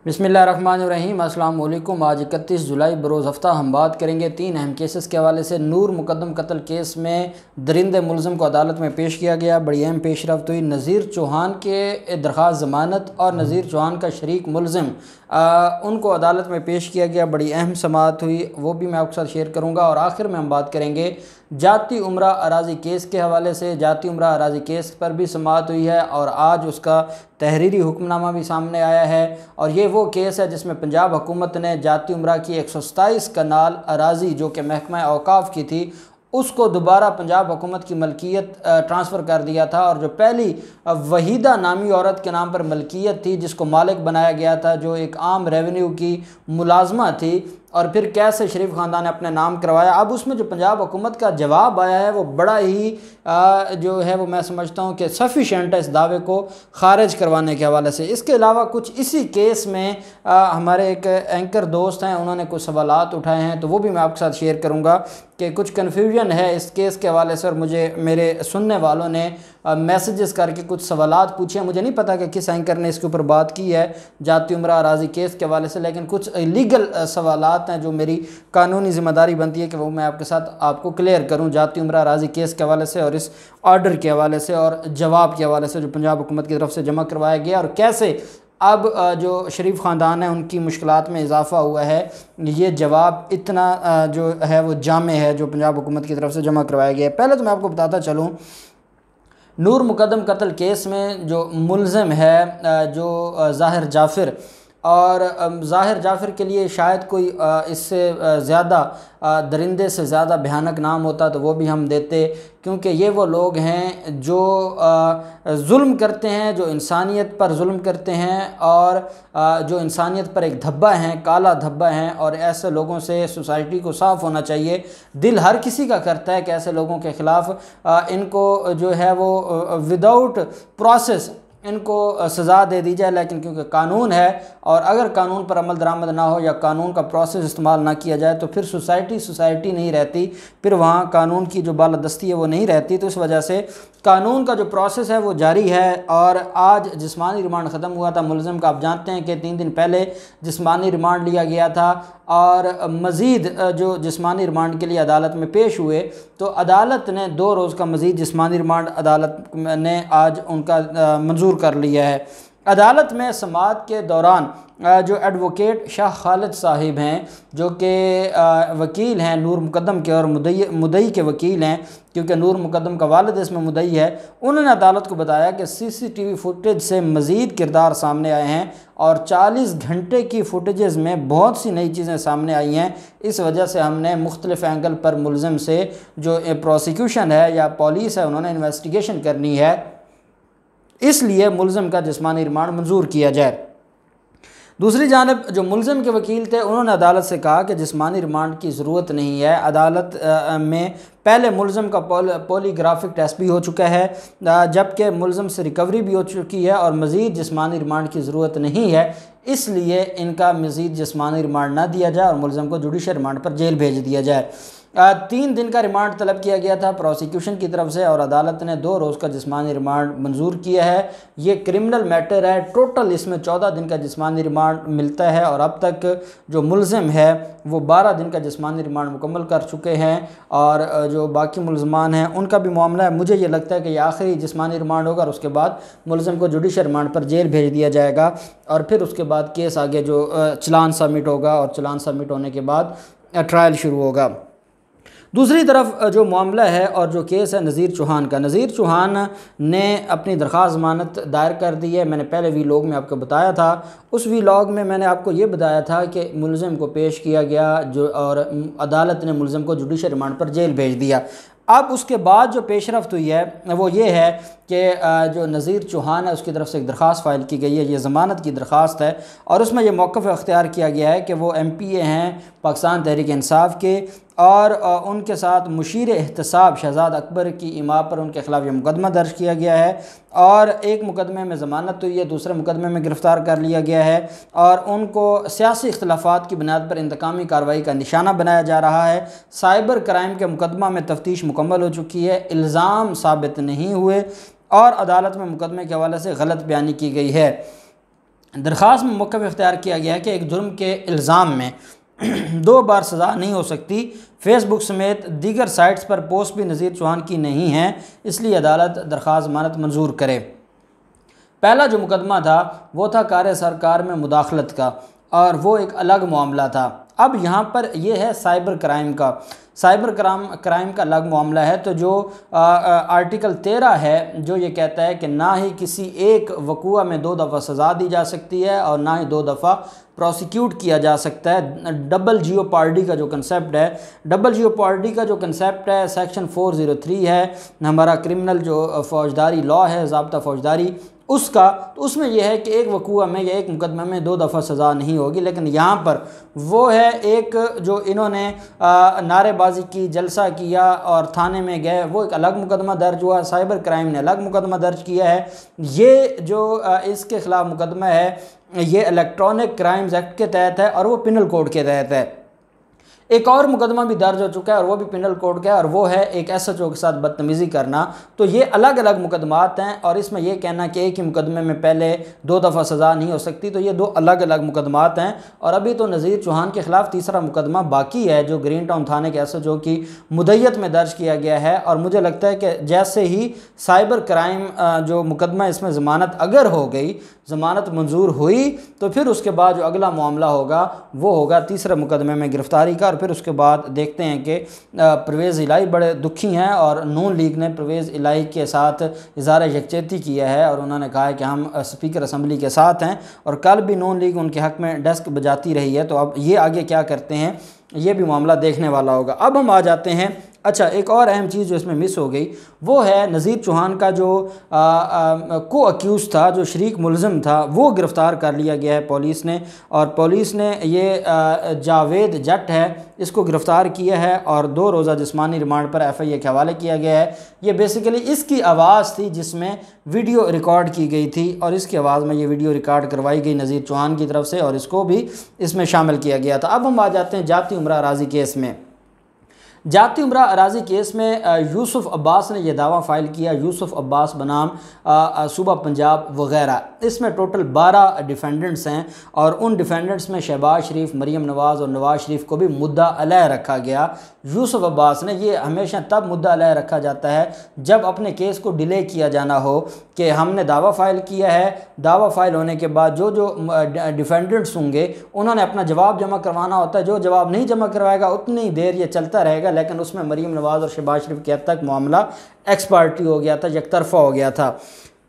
बिस्मिल्लाहिर्रहमानिर्रहीम। अस्सलाम वालेकुम। आज 31 जुलाई बरोज़ हफ्ता हम बात करेंगे 3 अहम केसेस के हवाले से। नूर मुकद्दम कत्ल केस में दरिंदे मुलज़म को अदालत में पेश किया गया। बड़ी अहम पेशरफ्त हुई। नज़ीर चौहान के दरख्वास्त ज़मानत और नज़ीर चौहान का शरीक मुलज़म उनको अदालत में पेश किया गया। बड़ी अहम समाअत हुई, वो भी मैं आपके साथ शेयर करूँगा। और आखिर में हम बात करेंगे जाती उम्रा अराज़ी केस के हवाले से। जाती उम्रा अराज़ी केस पर भी समाअत हुई है और आज उसका तहरीरी हुक्मनामा भी सामने आया है। और ये वो केस है जिसमें पंजाब हुकूमत ने जाती उम्रा की 127 कनाल अराज़ी जो कि महकमा औकाफ की थी उसको दोबारा पंजाब हुकूमत की मलकियत ट्रांसफ़र कर दिया था। और जो पहली वहीदा नामी औरत के नाम पर मलकियत थी जिसको मालिक बनाया गया था, जो एक आम रेवेन्यू की मुलाजमा थी, और फिर कैसे शरीफ ख़ानदान ने अपने नाम करवाया। अब उसमें जो पंजाब हुकूमत का जवाब आया है वो बड़ा ही जो है वो मैं समझता हूँ कि सफिशेंट है इस दावे को ख़ारिज करवाने के हवाले से। इसके अलावा कुछ इसी केस में हमारे एक एंकर दोस्त हैं, उन्होंने कुछ सवालात उठाए हैं, तो वो भी मैं आपके साथ शेयर करूँगा कि कुछ कन्फ्यूजन है इस केस के हवाले से। और मुझे मेरे सुनने वालों ने मैसेजेस करके कुछ सवालात पूछे हैं। मुझे नहीं पता कि किस एंकर ने इसके ऊपर बात की है जाती उम्रा अराज़ी केस के हवाले से, लेकिन कुछ लीगल सवालात हैं जो मेरी कानूनी ज़िम्मेदारी बनती है कि वो मैं आपके साथ आपको क्लियर करूं जाती उम्रा अराज़ी केस के हवाले से और इस ऑर्डर के हवाले से और जवाब के हवाले से जो पंजाब हुकूमत की तरफ से जमा करवाया गया, और कैसे अब जो शरीफ ख़ानदान है उनकी मुश्किलात में इजाफ़ा हुआ है। ये जवाब इतना जो है वो जामे है जो पंजाब हुकूमत की तरफ से जमा करवाया गया है। पहले तो मैं आपको बताता चलूँ, नूर मुकद्दम कत्ल केस में जो मुलज़म है जो ज़ाहिर जाफ़िर, और ज़ाहिर जाफ़िर के लिए शायद कोई इससे ज़्यादा दरिंदे से ज़्यादा भयानक नाम होता तो वो भी हम देते, क्योंकि ये वो लोग हैं जो जुल्म करते हैं, जो इंसानियत पर जुल्म करते हैं और जो इंसानियत पर एक धब्बा हैं, काला धब्बा हैं। और ऐसे लोगों से सोसाइटी को साफ़ होना चाहिए। दिल हर किसी का करता है कि ऐसे लोगों के ख़िलाफ़ इनको जो है वो विदाउट प्रोसेस इनको सज़ा दे दी जाए, लेकिन क्योंकि कानून है और अगर कानून पर अमल दरामद ना हो या कानून का प्रोसेस इस्तेमाल ना किया जाए तो फिर सोसाइटी नहीं रहती, फिर वहाँ कानून की जो बालादस्ती है वो नहीं रहती। तो इस वजह से कानून का जो प्रोसेस है वो जारी है। और आज जिस्मानी रिमांड ख़त्म हुआ था मुलज़म का। आप जानते हैं कि 3 दिन पहले जिस्मानी रिमांड लिया गया था और मज़ीद जो जिस्मानी रिमांड के लिए अदालत में पेश हुए तो अदालत ने 2 रोज़ का मज़ीद जिस्मानी रिमांड अदालत ने आज उनका मंजूर कर लिया है। अदालत में समाअत के दौरान जो एडवोकेट शाह खालिद साहिब हैं, जो कि वकील हैं नूर मुकद्दम के और मुदई के वकील हैं, क्योंकि नूर मुकद्दम का वालिद इसमें मुदई है, उन्होंने अदालत को बताया कि CCTV फुटेज से मज़ीद किरदार सामने आए हैं और 40 घंटे की फुटेजेस में बहुत सी नई चीज़ें सामने आई हैं। इस वजह से हमने मुख्तलिफ़ एंगल पर मुलज़म से जो प्रोसिक्यूशन है या पुलिस है उन्होंने इन्वेस्टिगेशन करनी है, इसलिए मुलज़म का जिस्मानी रिमांड मंजूर किया जाए। दूसरी जानिब जो मुलज़म के वकील थे उन्होंने अदालत से कहा कि जिस्मानी रिमांड की ज़रूरत नहीं है। अदालत में पहले मुलज़म का पॉलीग्राफिक टेस्ट भी हो चुका है, जबकि मुलज़म से रिकवरी भी हो चुकी है और मज़ीद जिस्मानी रिमांड की ज़रूरत नहीं है, इसलिए इनका मज़ीद जिस्मानी रिमांड ना दिया जाए और मुलज़म को जुडिशल रिमांड पर जेल भेज दिया जाए। 3 दिन का रिमांड तलब किया गया था प्रोसिक्यूशन की तरफ से और अदालत ने 2 रोज़ का जिस्मानी रिमांड मंजूर किया है। ये क्रिमिनल मैटर है, टोटल इसमें 14 दिन का जिस्मानी रिमांड मिलता है और अब तक जो मुलज़म है वो 12 दिन का जिस्मानी रिमांड मुकम्मल कर चुके हैं और जो बाकी मुलज़मान हैं उनका भी मामला है। मुझे ये लगता है कि ये आखिरी जिस्मानी रिमांड होगा और उसके बाद मुलज़म को जुडिशल रिमांड पर जेल भेज दिया जाएगा और फिर उसके बाद केस आगे जो चलान सबमिट होगा और चलान सबमिट होने के बाद ट्रायल शुरू होगा। दूसरी तरफ जो मामला है और जो केस है नज़ीर चौहान का, नज़ीर चौहान ने अपनी दरख्वास्त ज़मानत दायर कर दी है। मैंने पहले वीलॉग में आपको बताया था, उस वीलॉग में मैंने आपको ये बताया था कि मुलज़म को पेश किया गया जो और अदालत ने मुलज़म को जुडिशल रिमांड पर जेल भेज दिया। अब उसके बाद जो पेशरफ्त हुई है वो ये है कि जो नज़ीर चौहान है उसकी तरफ से एक दरख्वास्त फ़ाइल की गई है, ये ज़मानत की दरख्वास्त है और उसमें यह मौक़िफ़ अख्तियार किया गया है कि वो MPA हैं पाकिस्तान तहरीक इंसाफ के और उनके साथ मुशीर एहतसाब शहजाद अकबर की इमा पर उनके ख़िलाफ़ ये मुकदमा दर्ज किया गया है और एक मुकदमे में ज़मानत हुई है, दूसरे मुकदमे में गिरफ़्तार कर लिया गया है और उनको सियासी इख्तलाफात की बुनियाद पर इंतकामी कार्रवाई का निशाना बनाया जा रहा है। साइबर क्राइम के मुकदमा में तफ्तीश मुकम्मल हो चुकी है, इल्ज़ाम साबित नहीं हुए और अदालत में मुकदमे के हवाले से गलत बयानी की गई है। दरख्वास्त में मौक़िफ़ इख्तियार किया गया है कि एक जुर्म के इल्ज़ाम में 2 बार सज़ा नहीं हो सकती। फेसबुक समेत दीगर साइट्स पर पोस्ट भी नज़ीर चौहान की नहीं है, इसलिए अदालत दरख्वास्त ज़मानत मंजूर करे। पहला जो मुकदमा था वो था कार्य सरकार में मुदाखलत का, और वो एक अलग मामला था। अब यहाँ पर यह है साइबर क्राइम का। साइबर क्राइम का अलग मामला है। तो जो आर्टिकल 13 है जो ये कहता है कि ना ही किसी एक वक़ूआ में 2 दफ़ा सज़ा दी जा सकती है और ना ही 2 दफ़ा प्रोसिक्यूट किया जा सकता है। डबल जियोपार्डी का जो कंसेप्ट है, डबल जियोपार्डी का जो कंसेप्ट है सेक्शन 403 है हमारा क्रिमिनल जो फ़ौजदारी लॉ है, ज़ाब्ता फ़ौजदारी उसका, तो उसमें यह है कि एक वक़ूआ में या एक मुकदमे में 2 दफ़ा सज़ा नहीं होगी। लेकिन यहाँ पर वो है एक जो इन्होंने नारेबाजी की, जलसा किया और थाने में गए, वो एक अलग मुकदमा दर्ज हुआ। साइबर क्राइम ने अलग मुकदमा दर्ज किया है। ये जो इसके ख़िलाफ़ मुकदमा है ये इलेक्ट्रॉनिक क्राइम्स एक्ट के तहत है और वो पिनल कोड के तहत है। एक और मुकदमा भी दर्ज हो चुका है और वो भी पिनल कोड का है, और वो है एक SHO के साथ बदतमीज़ी करना। तो ये अलग अलग मुकदमात हैं, और इसमें यह कहना कि एक ही मुकदमे में पहले 2 दफ़ा सज़ा नहीं हो सकती, तो ये 2 अलग अलग मुकदमात हैं। और अभी तो नज़ीर चौहान के ख़िलाफ़ तीसरा मुकदमा बाकी है जो ग्रीन टाउन थाने के SHO की मुद्दत में दर्ज किया गया है। और मुझे लगता है कि जैसे ही साइबर क्राइम जो मुकदमा इसमें ज़मानत अगर हो गई, ज़मानत मंजूर हुई, तो फिर उसके बाद जो अगला मामला होगा वो होगा तीसरे मुकदमे में गिरफ़्तारी का। और फिर उसके बाद देखते हैं कि परवेज़ इलाही बड़े दुखी हैं, और नून लीग ने परवेज़ इलाही के साथ इज़हार यकजहती किया है और उन्होंने कहा है कि हम स्पीकर असम्बली के साथ हैं, और कल भी नून लीग उनके हक़ में डेस्क बजाती रही है। तो अब ये आगे क्या करते हैं ये भी मामला देखने वाला होगा। अब हम आ जाते हैं, अच्छा एक और अहम चीज़ जो इसमें मिस हो गई वो है नज़ीर चौहान का जो को अक्यूज़ था, जो शरीक मुलज़िम था, वो गिरफ़्तार कर लिया गया है पुलिस ने। और पुलिस ने ये जावेद जट है इसको गिरफ़्तार किया है और 2 रोज़ा जिस्मानी रिमांड पर FIA के हवाले किया गया है। ये बेसिकली इसकी आवाज़ थी जिसमें वीडियो रिकॉर्ड की गई थी, और इसकी आवाज़ में ये वीडियो रिकॉर्ड करवाई गई नज़ीर चौहान की तरफ से, और इसको भी इसमें शामिल किया गया था। अब हम आ जाते हैं जाती उमरा अराज़ी केस में। जाती उमरा अराज़ी केस में यूसुफ अब्बास ने यह दावा फ़ाइल किया, यूसुफ अब्बास बनाम सूबा पंजाब वग़ैरह। इसमें टोटल 12 डिफेंडेंट्स हैं, और उन डिफेंडेंट्स में शहबाज शरीफ, मरीम नवाज़ और नवाज़ शरीफ को भी मुद्दा अलह रखा गया। यूसुफ अब्बास ने, ये हमेशा तब मुद्दा अलह रखा जाता है जब अपने केस को डिले किया जाना हो कि हमने दावा फ़ाइल किया है, दावा फ़ाइल होने के बाद जो डिफेंडेंट्स होंगे उन्होंने अपना जवाब जमा करवाना होता है। जो जवाब नहीं जमा करवाएगा उतनी देर ये चलता रहेगा। लेकिन उसमें मरीम नवाज़ और शहबाज शरीफ के हद तक मामला एक्सपार्टी हो गया था, एकतरफ़ा हो गया था।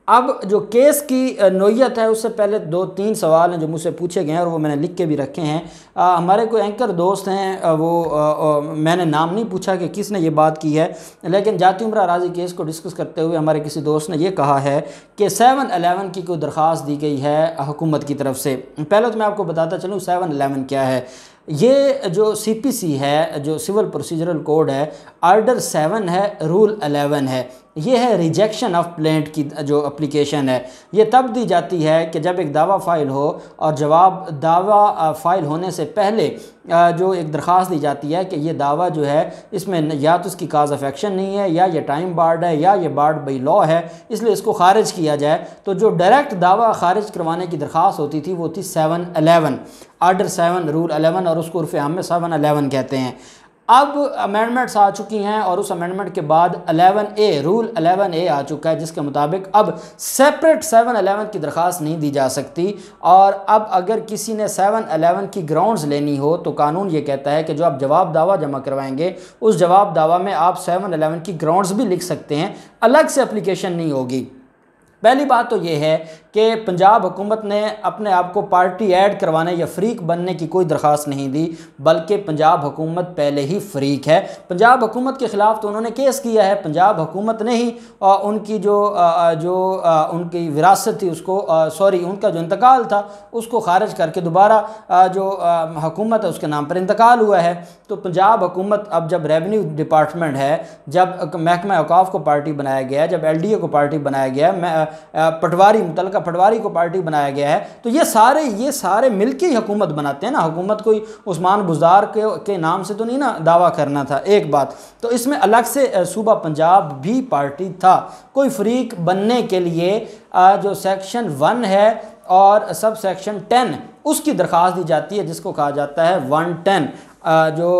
अब जो केस की नोयत है उससे पहले 2-3 सवाल हैं जो मुझसे पूछे गए हैं, और वो मैंने लिख के भी रखे हैं। हमारे कोई एंकर दोस्त हैं, वो मैंने नाम नहीं पूछा कि किसने ये बात की है, लेकिन जाती उमरा अराज़ी केस को डिस्कस करते हुए हमारे किसी दोस्त ने ये कहा है कि 7-11 की कोई दरख्वास्त दी गई है हुकूमत की तरफ से। पहले तो मैं आपको बताता चलूँ 7-11 क्या है। ये जो CPC है, जो सिविल प्रोसीजरल कोड है, आर्डर 7 है, रूल 11 है। ये है रिजेक्शन ऑफ प्लेंट की जो एप्लीकेशन है। ये तब दी जाती है कि जब एक दावा फ़ाइल हो और जवाब दावा फ़ाइल होने से पहले जो एक दरख्वास्त दी जाती है कि ये दावा जो है इसमें या तो इसकी काज ऑफ एक्शन नहीं है, या ये टाइम बार्ड है, या ये बार्ड बाई लॉ है, इसलिए इसको खारिज किया जाए। तो जो डायरेक्ट दावा खारिज करवाने की दरख्वास्त होती थी वो थी 7-11, आर्डर 7 रूल 11, और उसको उर्फ़ आम में 7-11 कहते हैं। अब अमेंडमेंट्स आ चुकी हैं, और उस अमेंडमेंट के बाद 11A रूल 11A आ चुका है, जिसके मुताबिक अब सेपरेट 7-11 की दरख्वास्त नहीं दी जा सकती। और अब अगर किसी ने 7-11 की ग्राउंड्स लेनी हो तो कानून ये कहता है कि जो आप जवाब दावा जमा करवाएंगे उस जवाब दावा में आप 7-11 की ग्राउंड्स भी लिख सकते हैं, अलग से एप्लीकेशन नहीं होगी। पहली बात तो ये है कि पंजाब हुकूमत ने अपने आप को पार्टी ऐड करवाने या फ़रीक बनने की कोई दरख्वास्त नहीं दी, बल्कि पंजाब हुकूमत पहले ही फ़रीक है। पंजाब हुकूमत के ख़िलाफ़ तो उन्होंने केस किया है, पंजाब हुकूमत ने ही उनकी जो उनकी विरासत थी उसको उनका जो इंतकाल था उसको खारिज करके दोबारा जो हुकूमत है उसके नाम पर इंतकाल हुआ है। तो पंजाब हुकूमत अब जब रेवेन्यू डिपार्टमेंट है, जब महकमा औकाफ को पार्टी बनाया गया है, जब LDA को पार्टी बनाया गया है, पटवारी मुतलका पटवारी को पार्टी बनाया गया है, तो ये सारे मिलके ही हुकूमत बनाते हैं ना। हुकूमत कोई उस्मान बुज़दार के नाम से तो नहीं ना दावा करना था, एक बात। तो इसमें अलग से सूबा पंजाब भी पार्टी था। कोई फ़रीक बनने के लिए जो सेक्शन 1 है और सब सेक्शन 10 उसकी दरख्वास्त दी जाती है, जिसको कहा जाता है 110। जो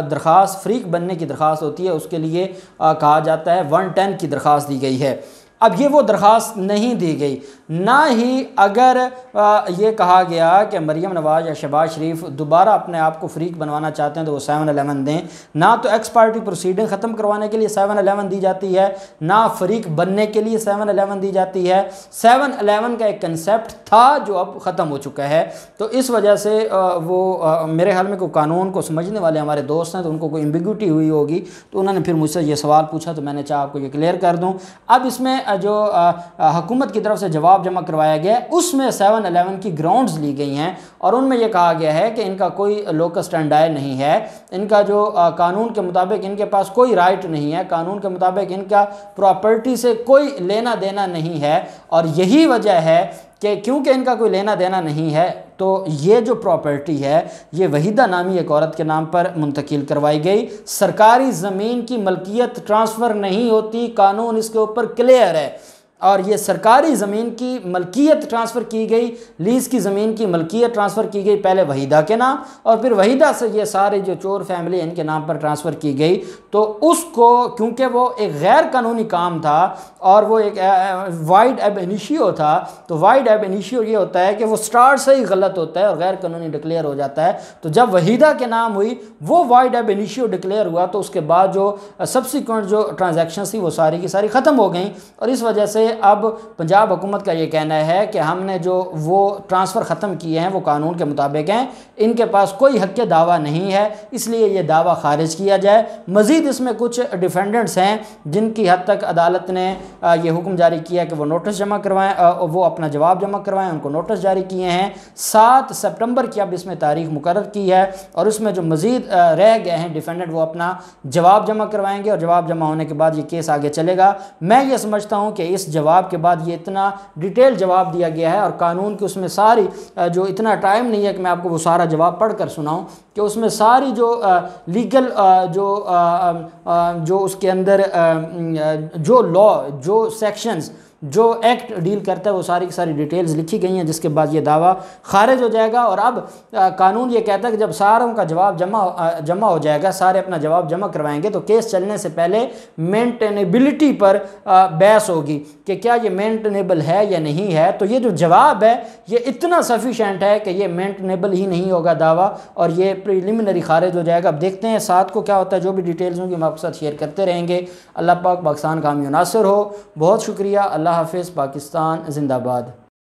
दरख्वास्त फ़रीक बनने की दरख्वास्त होती है उसके लिए कहा जाता है 110 की दरख्वास्त दी गई है। अब ये वो दरख्वास्त नहीं दी गई, ना ही अगर ये कहा गया कि मरीम नवाज़ या शहबाज शरीफ दोबारा अपने आप को फ़रीक बनवाना चाहते हैं तो वो 7-11 दें। ना तो एक्स पार्टी प्रोसीडिंग ख़त्म करवाने के लिए 7-11 दी जाती है, ना फ़रीक बनने के लिए 7-11 दी जाती है। 7-11 का एक कंसेप्ट था जो अब ख़त्म हो चुका है। तो इस वजह से मेरे ख्याल में कोई कानून को समझने वाले हमारे दोस्त हैं तो उनको कोई एम्बिग्यूटी हुई होगी, तो उन्होंने फिर मुझसे ये सवाल पूछा तो मैंने चाहा आपको ये क्लियर कर दूँ। अब इसमें जो हुकूमत की तरफ से जवाब जमा करवाया गया है उसमें 7-11 की ग्राउंड्स ली गई हैं और उनमें यह कहा गया है कि इनका कोई लोकस स्टैंडाई नहीं है, इनका जो कानून के मुताबिक इनके पास कोई राइट नहीं है, कानून के मुताबिक इनका प्रॉपर्टी से कोई लेना देना नहीं है। और यही वजह है कि क्योंकि इनका कोई लेना देना नहीं है तो ये जो प्रॉपर्टी है ये वहीदा नामी एक औरत के नाम पर मुंतकिल करवाई गई। सरकारी ज़मीन की मलकियत ट्रांसफ़र नहीं होती, कानून इसके ऊपर क्लियर है। और ये सरकारी ज़मीन की मलकियत ट्रांसफ़र की गई, लीज़ की ज़मीन की मलकियत ट्रांसफ़र की गई पहले वहीदा के नाम और फिर वहीदा से ये सारे जो चोर फैमिली इनके नाम पर ट्रांसफ़र की गई। तो उसको क्योंकि वो एक गैर कानूनी काम था और वो एक वाइड एब इनिशियो था, तो वाइड एब इनिशियो ये होता है कि वो स्टार्ट से ही गलत होता है और गैर कानूनी डिक्लेयर हो जाता है। तो जब वहीदा के नाम हुई वो वाइड एब इनिशियो डिक्लेयर हुआ तो उसके बाद जो सब्सिक्वेंट जो ट्रांजैक्शन थी वो सारी की सारी ख़त्म हो गई। और इस वजह से अब पंजाब हुकूमत का ये कहना है कि हमने जो वो ट्रांसफ़र ख़त्म किए हैं वो कानून के मुताबिक हैं, इनके पास कोई हक़ दावा नहीं है, इसलिए ये दावा खारिज किया जाए। मज़ीद इसमें कुछ डिफेंडेंट्स हैं जिनकी हद तक अदालत ने ये हुक्म जारी किया कि वो नोटिस जमा करवाएं, वो अपना जवाब जमा करवाएं, उनको नोटिस जारी किए हैं। 7 सितंबर की अब इसमें तारीख मुकर्रर की है और उसमें जो मज़ीद रह गए हैं डिफेंडेंट वो अपना जवाब जमा करवाएंगे और जवाब जमा होने के बाद ये केस आगे चलेगा। मैं ये समझता हूँ कि इस जवाब के बाद ये इतना डिटेल जवाब दिया गया है और कानून की उसमें सारी जो इतना टाइम नहीं है कि मैं आपको वो सारा जवाब पढ़ कर सुनाऊँ कि उसमें सारी जो लीगल जो उसके अंदर जो लॉ जो सेक्शंस जो एक्ट डील करता है वो सारी की सारी डिटेल्स लिखी गई हैं, जिसके बाद ये दावा खारिज हो जाएगा। और अब कानून ये कहता है कि जब सारों का जवाब जमा हो जाएगा, सारे अपना जवाब जमा करवाएंगे तो केस चलने से पहले मेंटेनेबिलिटी पर बहस होगी कि क्या ये मेंटेनेबल है या नहीं है। तो ये जो जवाब है ये इतना सफिशेंट है कि ये मेंटेनेबल ही नहीं होगा दावा और ये प्रिलिमिनरी खारिज हो जाएगा। अब देखते हैं 7 को क्या होता है, जो भी डिटेल्स होंगी हम आपके साथ शेयर करते रहेंगे। अल्लाह पाक पाकिस्तान का हामी नासिर हो। बहुत शुक्रिया। अल्लाह हाफिज़। पाकिस्तान जिंदाबाद।